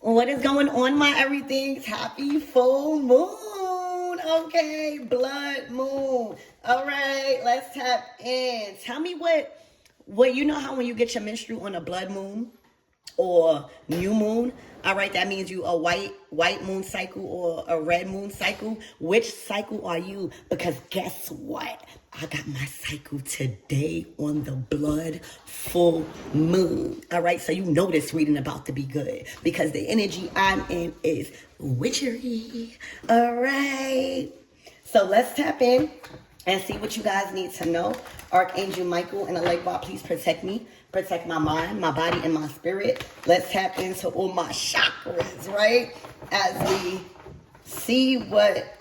What is going on, my everythings? Happy full moon. Okay, blood moon. All right, let's tap in. Tell me what you know how when you get your menstrual on a blood moon or new moon, all right, that means you a white moon cycle or a red moon cycle. Which cycle are you? Because guess what? I got my cycle today on the blood full moon. All right, so you know this reading about to be good because the energy I'm in is witchery. All right, so let's tap in and see what you guys need to know. Archangel Michael and the Lake God, please protect me, protect my mind, my body, and my spirit. Let's tap into all my chakras, right? As we see what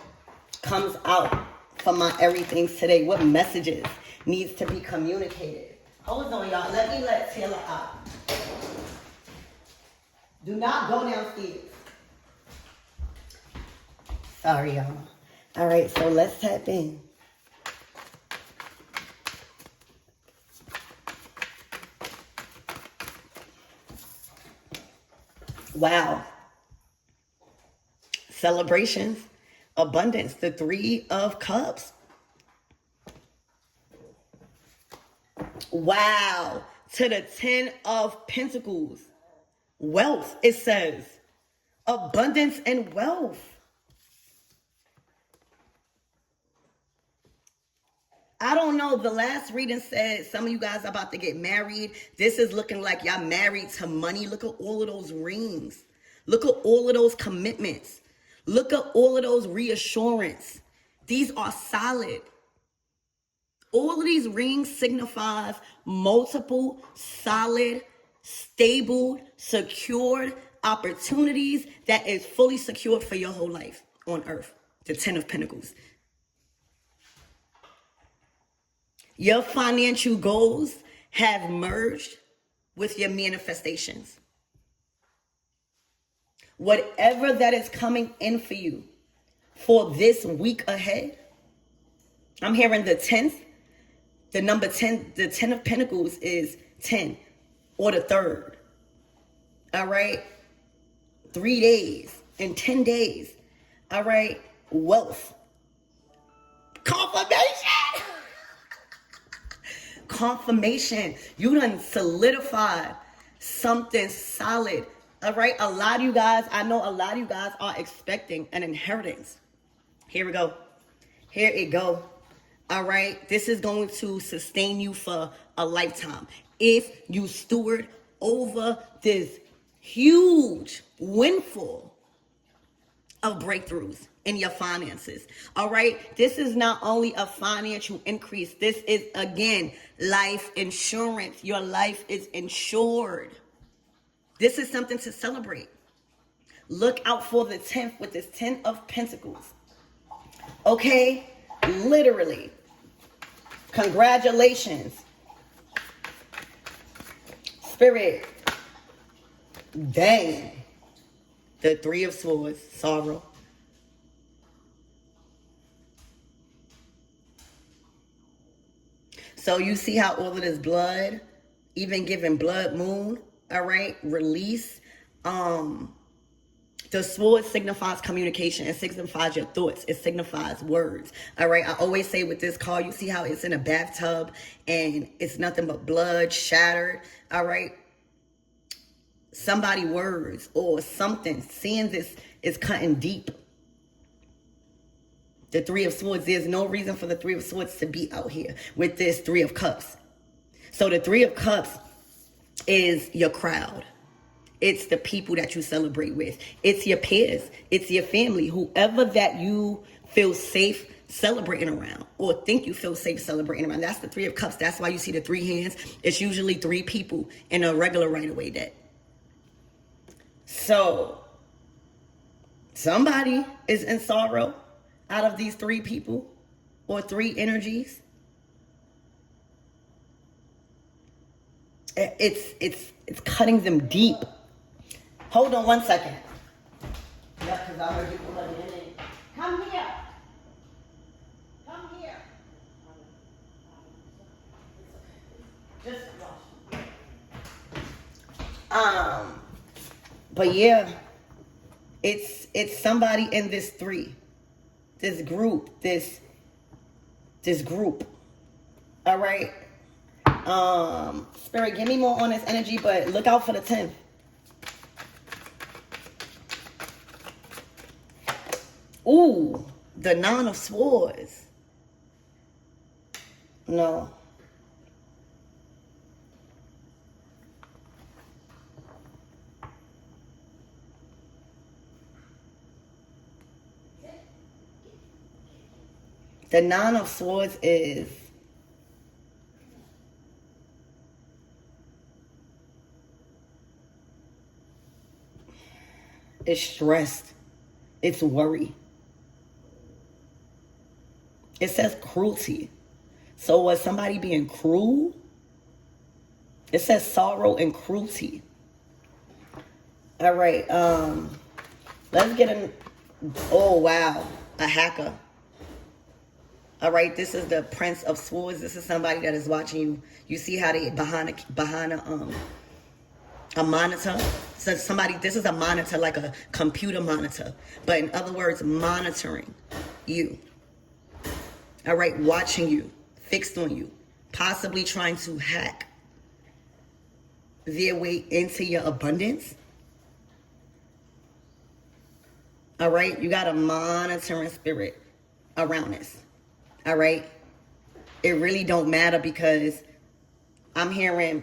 comes out for my everythings today, what messages needs to be communicated. Hold on, y'all. Let Taylor out. Do not go downstairs. Sorry, y'all. All right, so let's tap in. Wow. Celebrations, abundance, the 3 of Cups. Wow. To the 10 of Pentacles. Wealth, it says. Abundance and wealth. I don't know. The last reading said some of you guys are about to get married. This is looking like y'all married to money. Look at all of those rings. Look at all of those commitments. Look at all of those reassurance. These are solid. All of these rings signifies multiple, solid, stable, secured opportunities that is fully secured for your whole life on earth. The 10 of Pentacles. Your financial goals have merged with your manifestations. Whatever that is coming in for you for this week ahead, I'm hearing the 10th, the number 10, the 10 of Pentacles is 10 or the 3rd. All right. 3 days and 10 days. All right. Wealth. Confirmation. Confirmation. You done solidified something solid. All right. A lot of you guys, I know a lot of you guys are expecting an inheritance. Here we go. Here it go. All right. This is going to sustain you for a lifetime. If you steward over this huge windfall of breakthroughs in your finances. All right. This is not only a financial increase. This is, again, life insurance. Your life is insured. This is something to celebrate. Look out for the 10th with this 10 of Pentacles. Okay. Literally. Congratulations. Spirit. Dang. The 3 of Swords. Sorrow. So you see how all of this blood, even giving blood moon, all right, release. The sword signifies communication. It signifies your thoughts. It signifies words. All right. I always say with this card, you see how it's in a bathtub and it's nothing but blood shattered. All right. Somebody words or something. Seeing this is cutting deep. The 3 of Swords, there's no reason for the 3 of Swords to be out here with this 3 of Cups. So the 3 of Cups is your crowd. It's the people that you celebrate with. It's your peers. It's your family. Whoever that you feel safe celebrating around or think you feel safe celebrating around. That's the 3 of Cups. That's why you see the 3 hands. It's usually 3 people in a regular right-of-way deck. So somebody is in sorrow out of these 3 people or 3 energies. It's cutting them deep. Hold on 1 second. Yeah, because I heard people letting in. Come here. Come here. Just watch. But yeah, It's somebody in this three, this group, this group. All right. Spirit, give me more on this energy, but look out for the 10. Ooh, the 9 of Swords. No. The 9 of Swords is stressed. It's worry. It says cruelty. So was somebody being cruel? It says sorrow and cruelty. All right. Let's get an. Oh wow, a hacker. All right, this is the Prince of Swords. This is somebody that is watching you. You see how they behind a monitor. So somebody, this is a monitor, like a computer monitor, but in other words, monitoring you. All right, watching you, fixed on you, possibly trying to hack their way into your abundance. All right, you got a monitoring spirit around this. All right, it really don't matter because I'm hearing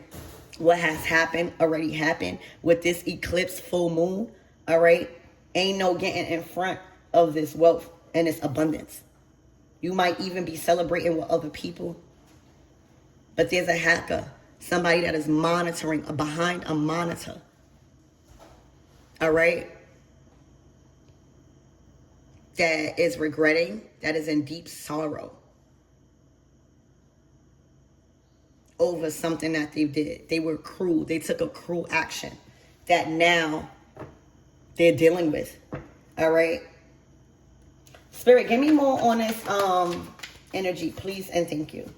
what has happened already happened with this eclipse full moon. All right, ain't no getting in front of this wealth and this abundance. You might even be celebrating with other people, but there's a hacker, somebody that is monitoring behind a monitor. All right, that is regretting, that is in deep sorrow over something that they did. They were cruel. They took a cruel action that now they're dealing with. All right. Spirit, give me more on this energy, please, and thank you.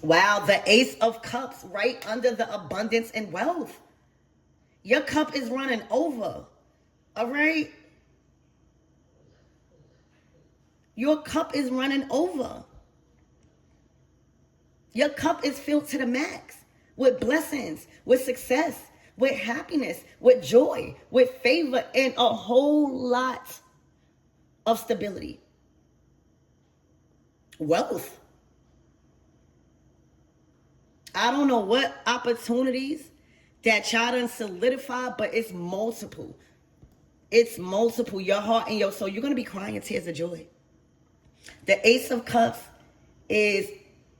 Wow, the Ace of Cups right under the abundance and wealth. Your cup is running over. All right? Your cup is running over. Your cup is filled to the max with blessings, with success, with happiness, with joy, with favor, and a whole lot of stability. Wealth. I don't know what opportunities that y'all done solidify, but it's multiple. It's multiple. Your heart and your soul. You're going to be crying tears of joy. The Ace of Cups is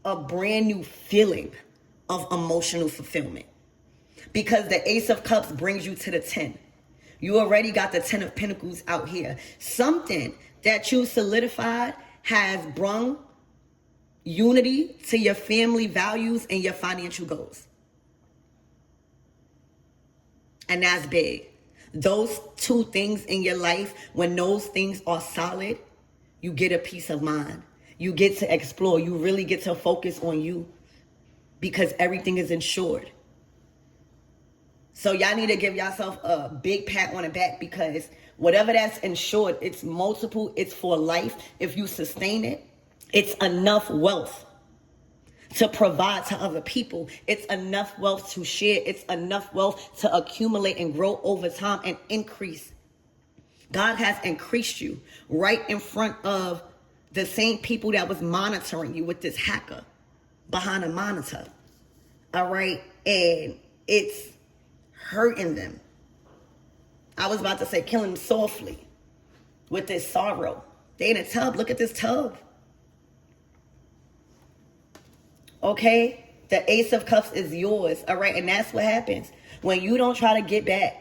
a brand new feeling of emotional fulfillment. Because the Ace of Cups brings you to the 10. You already got the 10 of Pentacles out here. Something that you solidified has brung unity to your family values and your financial goals. And that's big. Those two things in your life, when those things are solid, you get a peace of mind. You get to explore. You really get to focus on you because everything is insured. So y'all need to give yourself a big pat on the back because whatever that's insured, it's multiple, it's for life. If you sustain it, it's enough wealth to provide to other people. It's enough wealth to share. It's enough wealth to accumulate and grow over time and increase. God has increased you right in front of the same people that was monitoring you with this hacker behind a monitor. All right. And it's hurting them. I was about to say killing them softly with this sorrow. They in a tub. Look at this tub. Okay? The Ace of Cups is yours. All right? And that's what happens when you don't try to get back.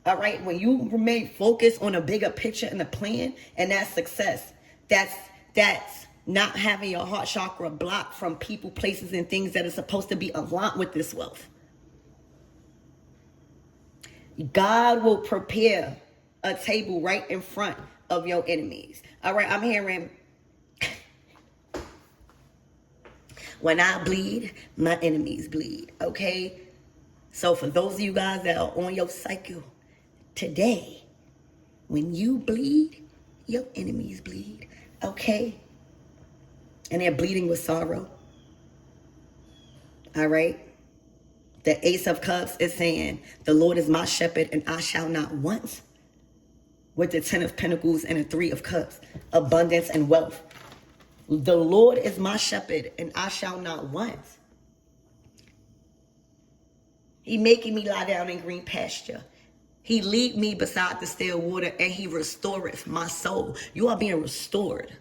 All right? When you remain focused on a bigger picture and the plan, and that's success. That's not having your heart chakra blocked from people, places, and things that are supposed to be aligned with this wealth. God will prepare a table right in front of your enemies. All right, I'm hearing, when I bleed, my enemies bleed, okay? So for those of you guys that are on your cycle today, when you bleed, your enemies bleed, okay? And they're bleeding with sorrow, all right? The Ace of Cups is saying, the Lord is my shepherd and I shall not want. With the 10 of Pentacles and the 3 of Cups, abundance and wealth. The Lord is my shepherd and I shall not want. He making me lie down in green pasture. He lead me beside the still water and he restoreth my soul. You are being restored.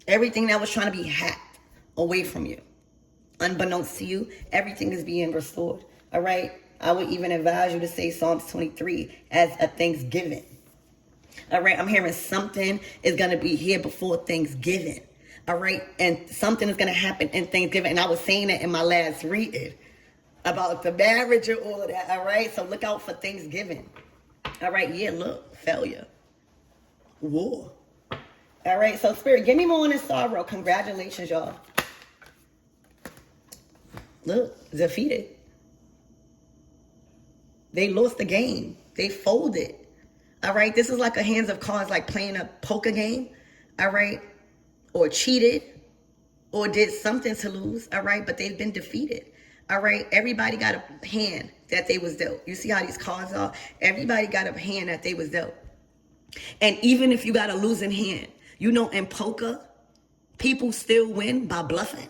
Everything that was trying to be hacked away from you, unbeknownst to you, everything is being restored. All right? I would even advise you to say Psalms 23 as a thanksgiving. All right? I'm hearing something is going to be here before Thanksgiving. All right? And something is going to happen in Thanksgiving. And I was saying that in my last reading about the marriage and all of that. All right? So look out for Thanksgiving. All right? Yeah, look. Failure. War. All right? So Spirit, give me more on this sorrow. Congratulations, y'all. Look, defeated. They lost the game. They folded. All right? This is like a hands of cards, like playing a poker game. All right? Or cheated. Or did something to lose. All right? But they've been defeated. All right? Everybody got a hand that they was dealt. You see how these cards are? Everybody got a hand that they was dealt. And even if you got a losing hand, you know, in poker, people still win by bluffing.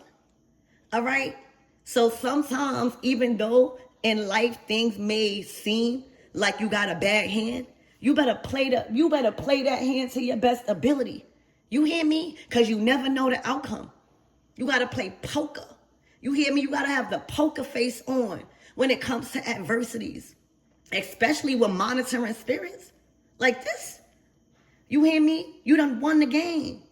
All right? So sometimes, even though in life things may seem like you got a bad hand, you better play that hand to your best ability. You hear me? Because you never know the outcome. You got to play poker. You hear me? You got to have the poker face on when it comes to adversities, especially with monitoring spirits like this. You hear me? You done won the game.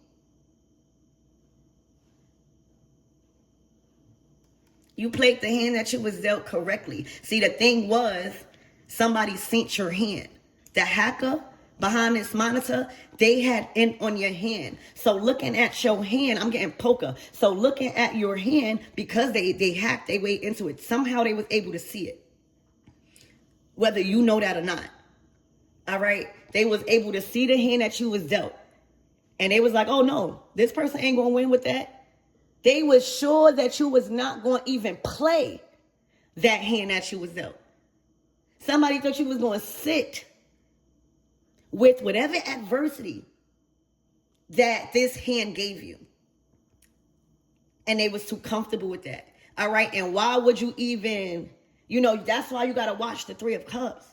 You played the hand that you was dealt correctly. See, the thing was, somebody synced your hand. The hacker behind this monitor, they had in on your hand. So looking at your hand, I'm getting poker. So looking at your hand, because they hacked their way into it, somehow they was able to see it. Whether you know that or not. All right? They was able to see the hand that you was dealt. And they was like, oh no, this person ain't going to win with that. They was sure that you was not going to even play that hand that you was dealt. Somebody thought you was going to sit with whatever adversity that this hand gave you. And they was too comfortable with that. All right. And why would you even, you know, that's why you got to watch the 3 of Cups.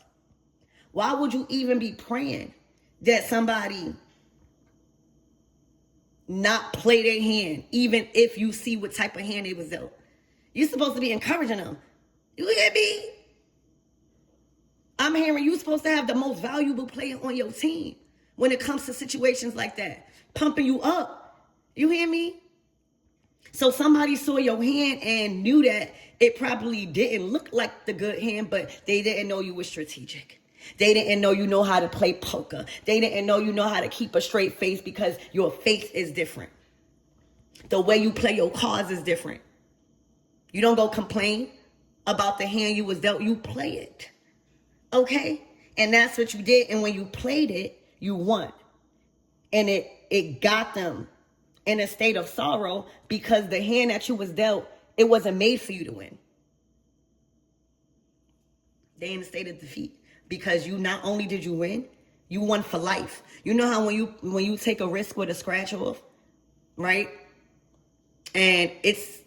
Why would you even be praying that somebody not play their hand, even if you see what type of hand they was dealt? You're supposed to be encouraging them. You hear me? I'm hearing you're supposed to have the most valuable player on your team when it comes to situations like that. Pumping you up. You hear me? So somebody saw your hand and knew that it probably didn't look like the good hand, but they didn't know you were strategic. They didn't know you know how to play poker. They didn't know you know how to keep a straight face because your face is different. The way you play your cards is different. You don't go complain about the hand you was dealt. You play it. Okay? And that's what you did. And when you played it, you won. And it got them in a state of sorrow because the hand that you was dealt, it wasn't made for you to win. They in a state of defeat. Because you not only did you win, you won for life. You know how when you take a risk with a scratch off, right? And it's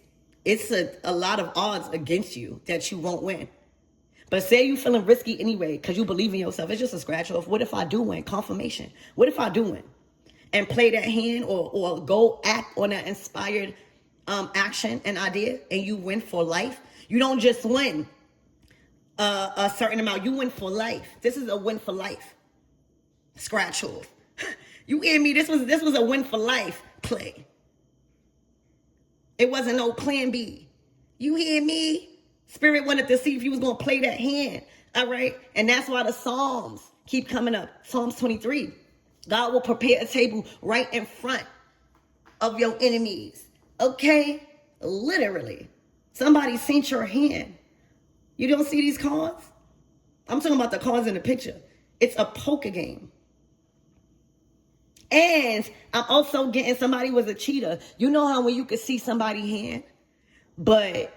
a lot of odds against you that you won't win. But say you feeling risky anyway because you believe in yourself. It's just a scratch off. What if I do win? Confirmation. What if I do win? And play that hand or go act on that inspired action and idea and you win for life. You don't just win a certain amount. You win for life. This is a win for life. Scratch off. You hear me? This was a win for life play. It wasn't no plan B. You hear me? Spirit wanted to see if you was going to play that hand. All right? And that's why the Psalms keep coming up. Psalms 23. God will prepare a table right in front of your enemies. Okay? Literally. Somebody sent your hand. You don't see these cards? I'm talking about the cards in the picture. It's a poker game. And I'm also getting somebody was a cheater. You know how when you could see somebody's hand, but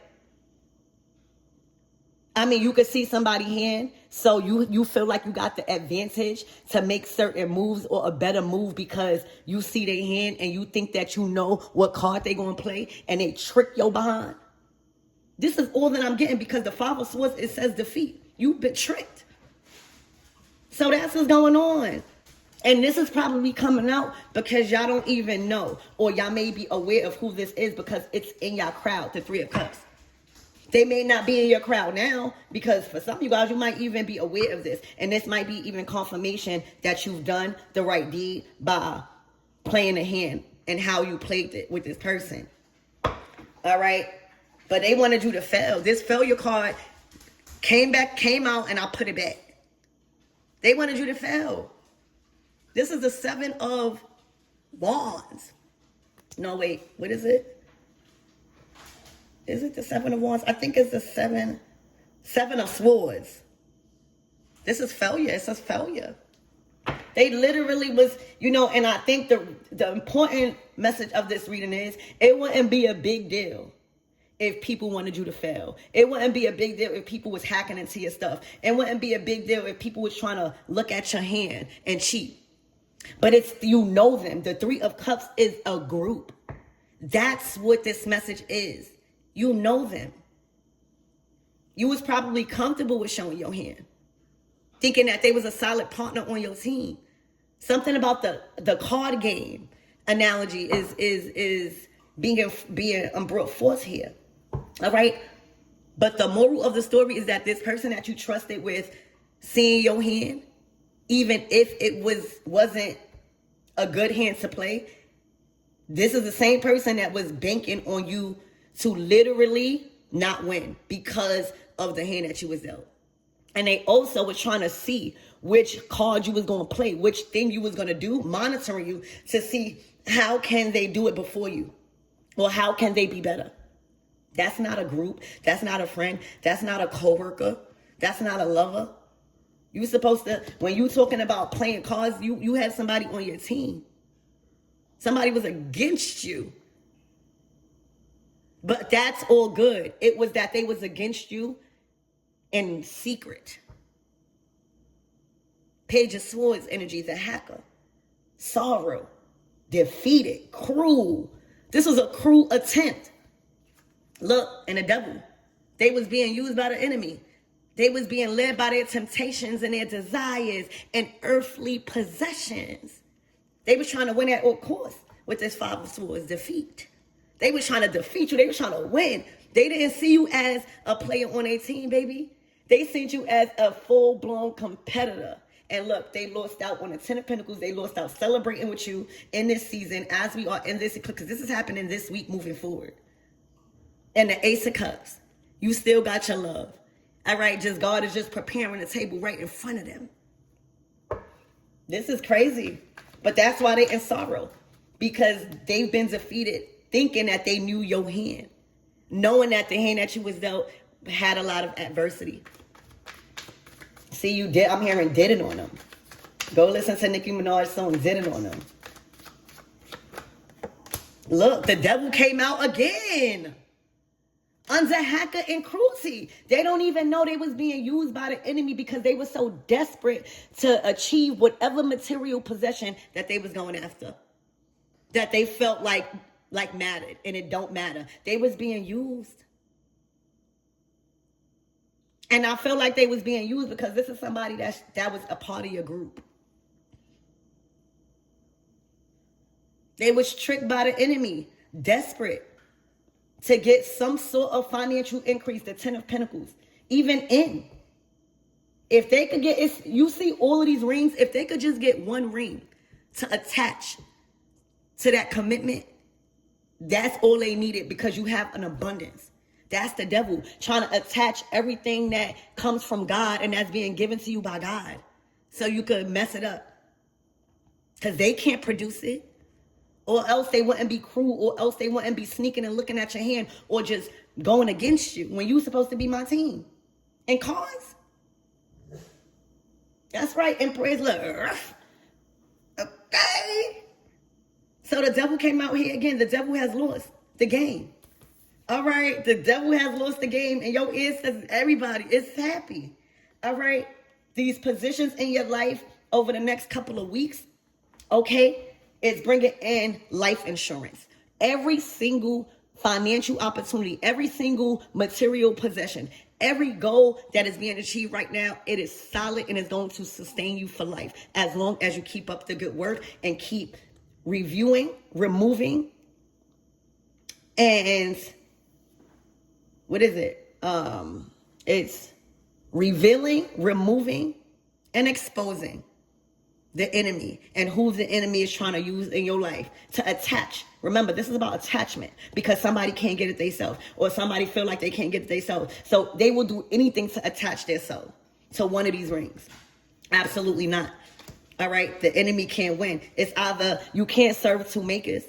I mean, you could see somebody's hand, so you feel like you got the advantage to make certain moves or a better move because you see their hand and you think that you know what card they gonna play and they trick your behind. This is all that I'm getting because the Five of Swords, it says defeat. You've been tricked. So that's what's going on. And this is probably coming out because y'all don't even know, or y'all may be aware of who this is because it's in your crowd, the Three of Cups. They may not be in your crowd now because for some of you guys, you might even be aware of this. And this might be even confirmation that you've done the right deed by playing the hand and how you played it with this person. All right? But they wanted you to fail. This failure card came out, and I put it back. They wanted you to fail. This is the Seven of Wands. No, wait. What is it? Is it the Seven of Wands? I think it's the Seven of Swords. This is failure. It says failure. They literally was, and I think the important message of this reading is it wouldn't be a big deal if people wanted you to fail. It wouldn't be a big deal if people was hacking into your stuff. It wouldn't be a big deal if people was trying to look at your hand and cheat. But it's, them. The Three of Cups is a group. That's what this message is. You know them. You was probably comfortable with showing your hand, thinking that they was a solid partner on your team. Something about the card game analogy is being brought forth here. All right. But the moral of the story is that this person that you trusted with seeing your hand, even if it wasn't a good hand to play, this is the same person that was banking on you to literally not win because of the hand that you was dealt. And they also was trying to see which card you was going to play, which thing you was going to do, monitoring you to see how can they do it before you or how can they be better. That's not a group. That's not a friend. That's not a coworker. That's not a lover. You supposed to, when you talking about playing cards, you had somebody on your team. Somebody was against you. But that's all good. It was that they was against you in secret. Page of Swords energy, the hacker. Sorrow. Defeated. Cruel. This was a cruel attempt. Look, and the devil. They was being used by the enemy. They was being led by their temptations and their desires and earthly possessions. They was trying to win at all costs with this Five of Swords, defeat. They was trying to defeat you. They was trying to win. They didn't see you as a player on a team, baby. They seen you as a full-blown competitor. And look, they lost out on the Ten of Pentacles. They lost out celebrating with you in this season as we are in this eclipse, because this is happening this week moving forward. And the Ace of Cups, you still got your love. All right, just God is just preparing the table right in front of them. This is crazy. But that's why they're in sorrow. Because they've been defeated thinking that they knew your hand. Knowing that the hand that you was dealt had a lot of adversity. See, you did. I'm hearing did it on them. Go listen to Nicki Minaj's song, Did It on them. Look, the devil came out again. Under hacker and cruelty. They don't even know they was being used by the enemy because they were so desperate to achieve whatever material possession that they was going after. That they felt like mattered, and it don't matter. They was being used. And I feel like they was being used because this is somebody that was a part of your group. They was tricked by the enemy, desperate to get some sort of financial increase, the Ten of Pentacles, even in. If they could get, you see all of these rings, if they could just get one ring to attach to that commitment, that's all they needed because you have an abundance. That's the devil trying to attach everything that comes from God and that's being given to you by God so you could mess it up. Because they can't produce it. Or else they wouldn't be cruel, or else they wouldn't be sneaking and looking at your hand or just going against you when you're supposed to be my team. and cars. That's right. And praise the Lord. Okay. So the devil came out here again. The devil has lost the game. All right. The devil has lost the game. And your ear says everybody is happy. All right. These positions in your life over the next couple of weeks, okay, is bringing in life insurance. Every single financial opportunity, every single material possession, every goal that is being achieved right now, it is solid and is going to sustain you for life as long as you keep up the good work and keep reviewing, removing, and what is it? It's revealing, removing, and exposing the enemy and who the enemy is trying to use in your life to attach. Remember, this is about attachment because somebody can't get it themselves or somebody feel like they can't get it themselves. So they will do anything to attach their soul to one of these rings. Absolutely not. All right. The enemy can't win. It's either you can't serve two makers.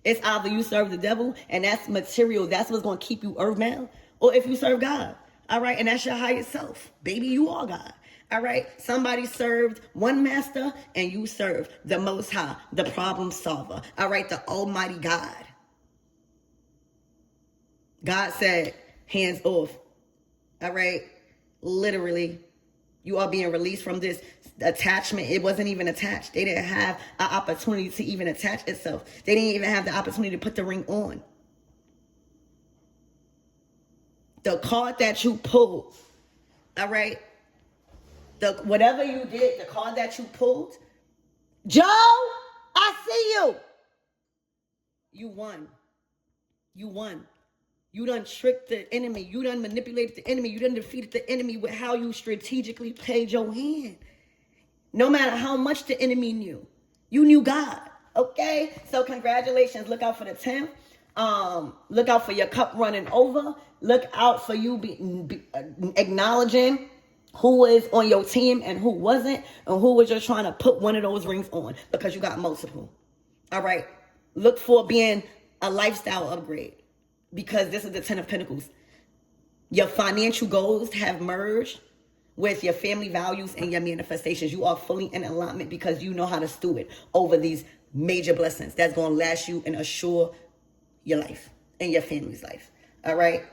It's either you serve the devil and that's material. That's what's going to keep you earthbound. Or if you serve God. All right. And that's your higher self. Baby, you are God. All right. Somebody served one master and you serve the Most High, the problem solver. All right. The Almighty God. God said, hands off. All right. Literally, you are being released from this attachment. It wasn't even attached. They didn't have an opportunity to even attach itself. They didn't even have the opportunity to put the ring on. The card that you pulled, all right, whatever you did, the card that you pulled, Joe, I see you. You won. You won. You done tricked the enemy. You done manipulated the enemy. You done defeated the enemy with how you strategically played your hand. No matter how much the enemy knew, you knew God. Okay? So congratulations. Look out for the 10th. Look out for your cup running over. Look out for you acknowledging who is on your team and who wasn't, and who was just trying to put one of those rings on because you got multiple. All right. Look for being a lifestyle upgrade because this is the 10 of Pentacles. Your financial goals have merged with your family values and your manifestations. You are fully in alignment because you know how to steward over these major blessings that's going to last you and assure your life and your family's life. All right.